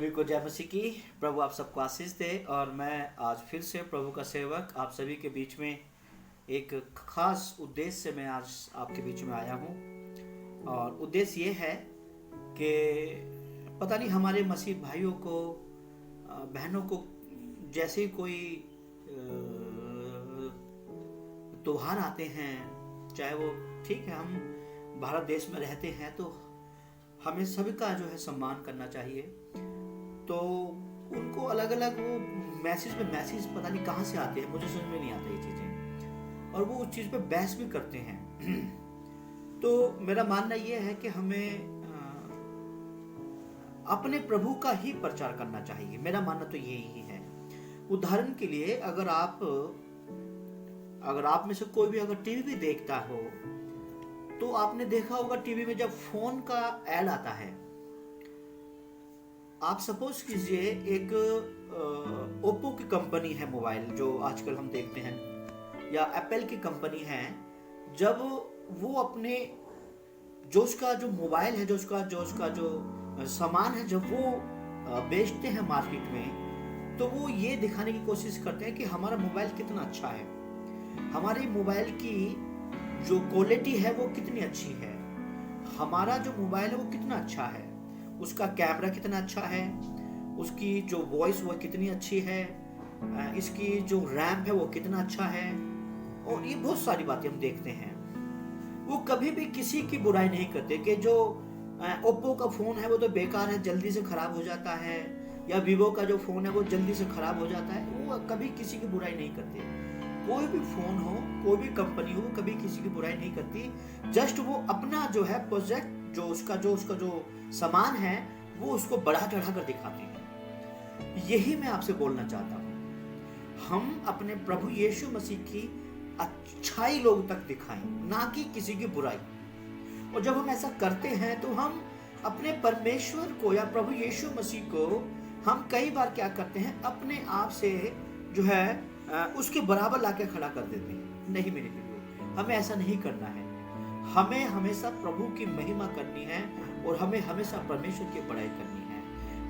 सभी को जय मसीह की। प्रभु आप सबको आशीष दे। और मैं आज फिर से प्रभु का सेवक आप सभी के बीच में एक खास उद्देश्य से मैं आज आपके बीच में आया हूँ। और उद्देश्य ये है कि पता नहीं हमारे मसीह भाइयों को बहनों को जैसे ही कोई त्योहार आते हैं, चाहे वो ठीक है हम भारत देश में रहते हैं तो हमें सभी का जो है सम्मान करना चाहिए। तो उनको अलग अलग वो मैसेज पे मैसेज पता नहीं कहाँ से आते हैं, मुझे समझ में नहीं आता ये चीज़ें, और वो उस चीज़ पे बहस भी करते हैं। तो मेरा मानना ये है कि हमें अपने प्रभु का ही प्रचार करना चाहिए। मेरा मानना तो यही है। उदाहरण के लिए अगर आप में से कोई भी अगर टीवी भी देखता हो तो आपने देखा होगा टीवी में जब फोन का ऐड आता है, आप सपोज कीजिए एक ओप्पो की कंपनी है मोबाइल जो आजकल हम देखते हैं, या एप्पल की कंपनी है, जब वो अपने जो उसका जो मोबाइल है, जो उसका जो सामान है, जब वो बेचते हैं मार्केट में, तो वो ये दिखाने की कोशिश करते हैं कि हमारा मोबाइल कितना अच्छा है, हमारी मोबाइल की जो क्वालिटी है वो कितनी अच्छी है, हमारा जो मोबाइल है वो कितना अच्छा है, उसका कैमरा कितना अच्छा है, उसकी जो वॉइस वो कितनी अच्छी है, इसकी जो रैम है वो कितना अच्छा है, और ये बहुत सारी बातें हम देखते हैं। वो कभी भी किसी की बुराई नहीं करते कि जो ओप्पो का फोन है वो तो बेकार है, जल्दी से खराब हो जाता है, या वीवो का जो फोन है वो जल्दी से खराब हो जाता है। वो कभी किसी की बुराई नहीं करते। कोई भी फोन हो, कोई भी कंपनी हो, कभी किसी की बुराई नहीं करती। जस्ट वो अपना जो है प्रोजेक्ट, जो उसका जो सामान है वो उसको बढ़ा चढ़ा कर दिखाती है। यही मैं आपसे बोलना चाहता हूँ। हम अपने प्रभु यीशु मसीह की अच्छाई लोग तक दिखाएं, ना कि किसी की बुराई। और जब हम ऐसा करते हैं तो हम अपने परमेश्वर को या प्रभु यीशु मसीह को हम कई बार क्या करते हैं, अपने आप से जो है उसके बराबर लाके खड़ा कर देते हैं। नहीं मेरे प्रियो, हमें ऐसा नहीं करना है। हमें हमेशा प्रभु की महिमा करनी है और हमें हमेशा परमेश्वर की बड़ाई करनी है।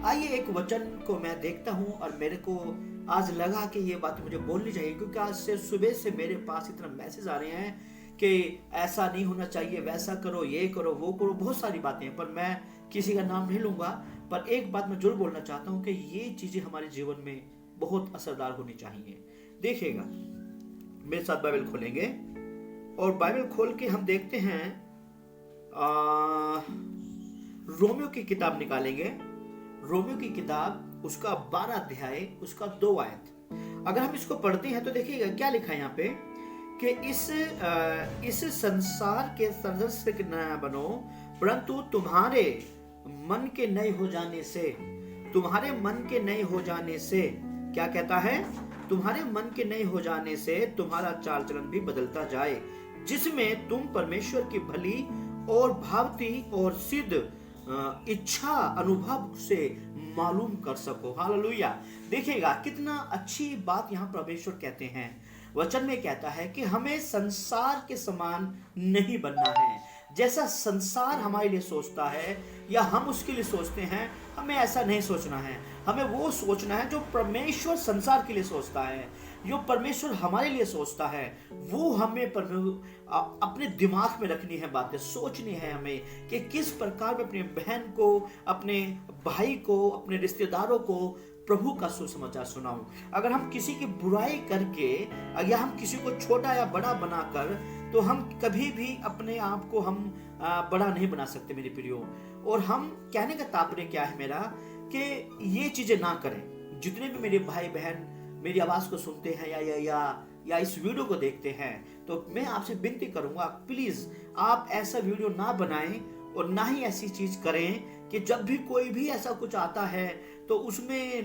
आइए एक वचन को मैं देखता हूँ, और मेरे को आज लगा कि ये बात मुझे बोलनी चाहिए, क्योंकि आज से सुबह से मेरे पास इतना मैसेज आ रहे हैं कि ऐसा नहीं होना चाहिए, वैसा करो, ये करो, वो करो, बहुत सारी बातें हैं। पर मैं किसी का नाम नहीं लूंगा, पर एक बात मैं जरूर बोलना चाहता हूँ कि ये चीजें हमारे जीवन में बहुत असरदार होनी चाहिए। देखिएगा, मेरे साथ बाइबल खोलेंगे और बाइबल खोल के हम देखते हैं रोमियो की किताब निकालेंगे। रोमियो की किताब उसका 12 अध्याय उसका 2 आयत। अगर हम इसको पढ़ते हैं तो देखिएगा क्या लिखा है यहाँ पे कि इस संसार के सदस्य न बनो, परंतु तुम्हारे मन के नए हो जाने से क्या कहता है, तुम्हारे मन के नए हो जाने से तुम्हारा चाल चलन भी बदलता जाए, जिसमें तुम परमेश्वर की भली और भावती और सिद्ध इच्छा अनुभव से मालूम कर सको। हालेलुया। देखिएगा कितना अच्छी बात यहाँ परमेश्वर कहते हैं। वचन में कहता है कि हमें संसार के समान नहीं बनना है। जैसा संसार हमारे लिए सोचता है या हम उसके लिए सोचते हैं, हमें ऐसा नहीं सोचना है। हमें वो सोचना है जो परमेश्वर संसार के लिए सोचता है, जो परमेश्वर हमारे लिए सोचता है, वो हमें अपने दिमाग में रखनी है, बातें सोचनी है हमें कि किस प्रकार में अपनी बहन को, अपने भाई को, अपने रिश्तेदारों को प्रभु का सुसमाचार सुनाऊं। अगर हम किसी की बुराई करके या हम किसी को छोटा या बड़ा बनाकर, तो हम कभी भी अपने आप को हम बड़ा नहीं बना सकते मेरे प्रियो। और हम कहने का तात्पर्य क्या है मेरा, कि ये चीजें ना करें। जितने भी मेरे भाई बहन मेरी आवाज को सुनते हैं या इस वीडियो को देखते हैं, तो मैं आपसे विनती करूंगा, प्लीज आप ऐसा वीडियो ना बनाएं और ना ही ऐसी चीज करें कि जब भी कोई भी ऐसा कुछ आता है तो उसमें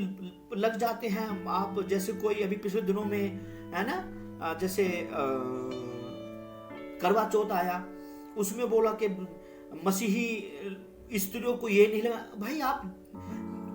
लग जाते हैं आप। जैसे कोई अभी पिछले दिनों में है ना, जैसे करवा चौथ आया, उसमें बोला कि मसीही स्त्रियों को ये नहीं लगा। भाई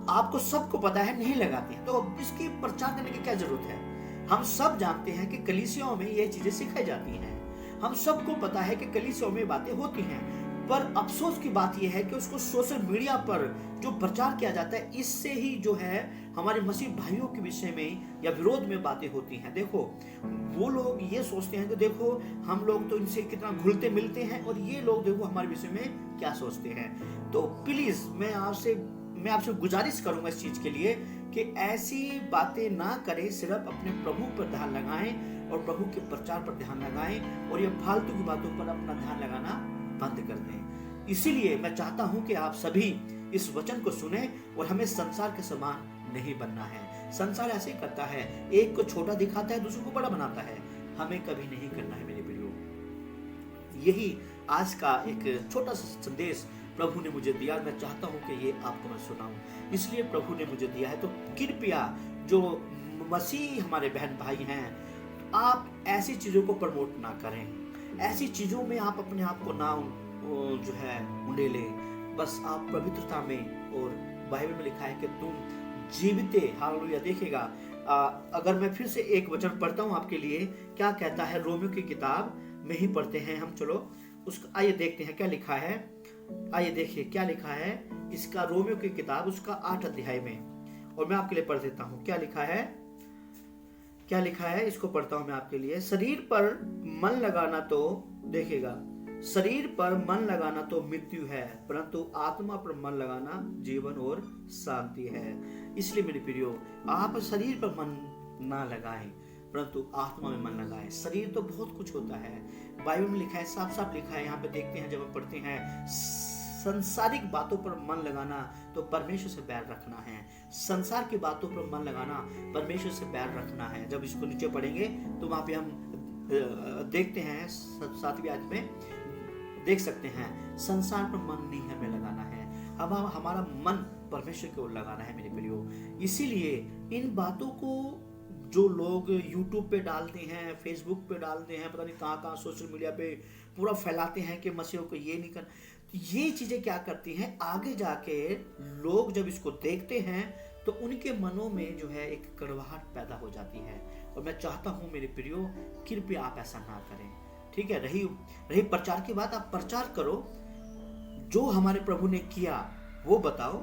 आपको सबको पता है नहीं लगाती है, तो इसकी प्रचार करने की क्या जरूरत है। हम सब जानते हैं कि कलीसियाओं में ये चीजें सिखाई जाती हैं, हम सबको पता है कि कलीसियाओं में बातें होती हैं। पर अफसोस की बात यह है कि उसको सोशल मीडिया पर जो प्रचार किया जाता है, इससे ही जो है हमारे मसीह भाइयों के विषय में या विरोध में बातें होती हैं। देखो, वो लोग ये सोचते हैं कि देखो हम लोग तो इनसे कितना घुलते मिलते हैं और ये लोग देखो हमारे विषय में क्या सोचते हैं। तो प्लीज मैं आपसे गुजारिश करूंगा इस चीज के लिए कि ऐसी बातें ना करें, सिर्फ अपने प्रभु पर ध्यान लगाएं और प्रभु के प्रचार पर ध्यान लगाएं और ये फालतू की बातों पर अपना ध्यान लगाना बंद कर दें। इसीलिए मैं चाहता हूं कि आप सभी इस वचन को सुने और हमें संसार के समान नहीं बनना है। संसार ऐसे ही करता है, एक को छोटा दिखाता है, दूसरे को बड़ा बनाता है। हमें कभी नहीं करना है मेरे प्रियो। यही आज का एक छोटा सा संदेश प्रभु ने मुझे दिया, मैं चाहता हूं कि ये आपको मैं सुनाऊं, इसलिए प्रभु ने मुझे दिया है। तो कृपया जो मसीह हमारे बहन भाई हैं, आप ऐसी चीजों को प्रमोट ना करें, ऐसी चीजों में आप अपने आप को ना जो है उंडेलें। बस आप पवित्रता में, और बाइबल में लिखा है कि तुम जीविते, हालेलुया। देखिएगा, अगर मैं फिर से एक वचन पढ़ता हूं आपके लिए, क्या कहता है रोमियो की किताब में ही पढ़ते हैं हम। चलो उसका आइए देखते हैं क्या लिखा है। आइए देखिए क्या लिखा है इसका, रोमियो की किताब उसका 8 अध्याय में, और मैं आपके लिए पढ़ देता हूं क्या लिखा है। क्या लिखा है इसको पढ़ता हूं मैं आपके लिए। शरीर पर मन लगाना तो, देखिएगा, शरीर पर मन लगाना तो मृत्यु है, परंतु आत्मा पर मन लगाना जीवन और शांति है। इसलिए मेरे प्रियो, आप शरीर पर मन ना लगाएं, परंतु आत्मा में मन लगाएं। शरीर तो बहुत कुछ होता है, बाइबल में लिखा है, साफ साफ लिखा है। यहाँ पे देखते हैं, जब हम पढ़ते हैं, संसारिक बातों पर मन लगाना तो परमेश्वर से बैर रखना है। संसार की बातों पर मन लगाना परमेश्वर से बैर रखना है। जब इसको नीचे पढ़ेंगे तो वहां पे हम देखते हैं 7वीं आयत में देख सकते हैं, संसार पर मन नहीं हमें लगाना है, हमारा मन परमेश्वर की ओर लगाना है मेरे प्रियो। इसीलिए इन बातों को जो लोग YouTube पे डालते हैं, Facebook पे डालते हैं, पता नहीं कहाँ सोशल मीडिया पे पूरा फैलाते हैं कि मसीहों को ये नहीं कर, ये चीजें क्या करती हैं, आगे जाके लोग जब इसको देखते हैं तो उनके मनों में जो है एक कड़वाहट पैदा हो जाती है। और मैं चाहता हूं मेरे प्रियो, कृपया आप ऐसा ना करें, ठीक है। रही प्रचार की बात, आप प्रचार करो, जो हमारे प्रभु ने किया वो बताओ।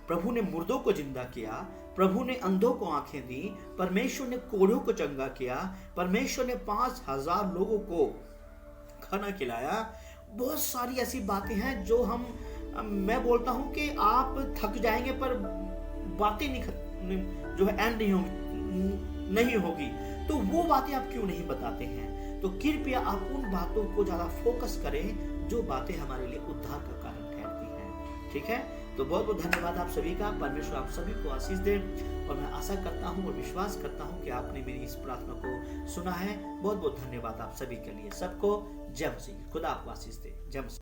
प्रभु ने मुर्दों को जिंदा किया, प्रभु ने अंधों को आंखें दी, परमेश्वर ने कोढ़ों को चंगा किया, परमेश्वर ने 5000 लोगों को खाना खिलाया। बहुत सारी ऐसी बातें हैं जो मैं बोलता हूं कि आप थक जाएंगे, पर बातें नहीं, जो है एंड नहीं होगी। तो वो बातें आप क्यों नहीं बताते हैं? तो कृपया आप उन बातों को ज्यादा फोकस करें जो बातें हमारे लिए उद्धार का कारण ठहरती हैं, ठीक है। तो बहुत बहुत धन्यवाद आप सभी का। परमेश्वर आप सभी को आशीष दे, और मैं आशा करता हूं और विश्वास करता हूं कि आपने मेरी इस प्रार्थना को सुना है। बहुत बहुत धन्यवाद आप सभी के लिए। सबको जय मसीह। खुदा आपको आशीष दे। जय मसीह।